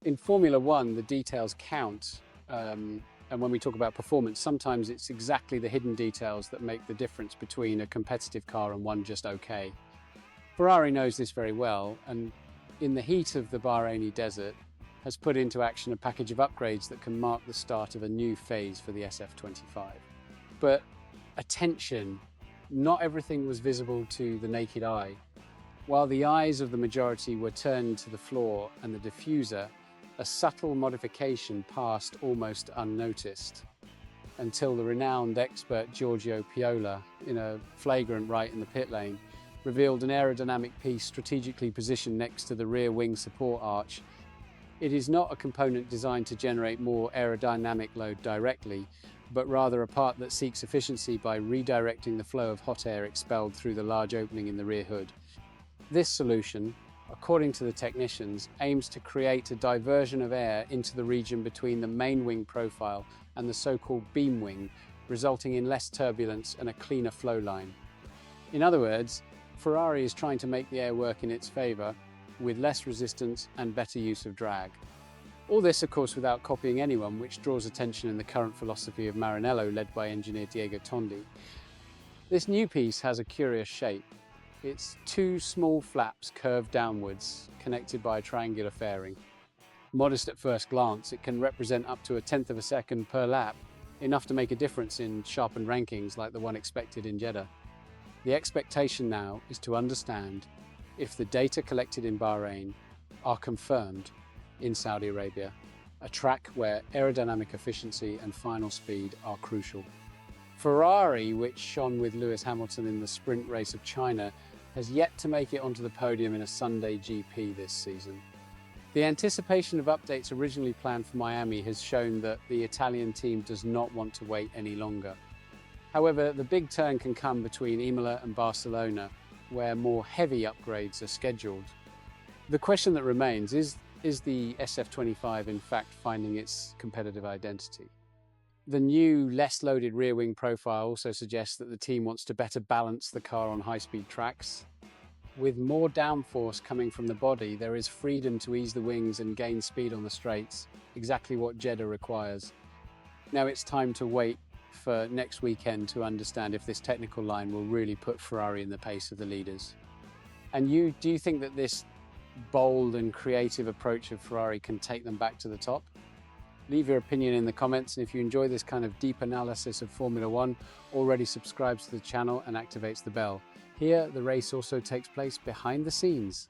In Formula One, the details count. And when we talk about performance, sometimes it's exactly the hidden details that make the difference between a competitive car and one just okay. Ferrari knows this very well, and in the heat of the Bahraini desert, has put into action a package of upgrades that can mark the start of a new phase for the SF25. But attention, not everything was visible to the naked eye. While the eyes of the majority were turned to the floor and the diffuser, a subtle modification passed almost unnoticed until the renowned expert Giorgio Piola, in a flagrant right in the pit lane, revealed an aerodynamic piece strategically positioned next to the rear wing support arch. It is not a component designed to generate more aerodynamic load directly, but rather a part that seeks efficiency by redirecting the flow of hot air expelled through the large opening in the rear hood. This solution, according to the technicians, aims to create a diversion of air into the region between the main wing profile and the so-called beam wing, resulting in less turbulence and a cleaner flow line. In other words, Ferrari is trying to make the air work in its favour, with less resistance and better use of drag. All this, of course, without copying anyone, which draws attention in the current philosophy of Maranello, led by engineer Diego Tondi. This new piece has a curious shape. Its two small flaps curve downwards, connected by a triangular fairing. Modest at first glance, it can represent up to 1/10 of a second per lap, enough to make a difference in sharpened rankings like the one expected in Jeddah. The expectation now is to understand if the data collected in Bahrain are confirmed in Saudi Arabia, a track where aerodynamic efficiency and final speed are crucial. Ferrari, which shone with Lewis Hamilton in the sprint race of China, has yet to make it onto the podium in a Sunday GP this season. The anticipation of updates originally planned for Miami has shown that the Italian team does not want to wait any longer. However, the big turn can come between Imola and Barcelona, where more heavy upgrades are scheduled. The question that remains is the SF25 in fact finding its competitive identity? The new, less loaded rear wing profile also suggests that the team wants to better balance the car on high-speed tracks. With more downforce coming from the body, there is freedom to ease the wings and gain speed on the straights, exactly what Jeddah requires. Now it's time to wait for next weekend to understand if this technical line will really put Ferrari in the pace of the leaders. And do you think that this bold and creative approach of Ferrari can take them back to the top? Leave your opinion in the comments, and if you enjoy this kind of deep analysis of Formula One, already subscribe to the channel and activates the bell. Here, the race also takes place behind the scenes.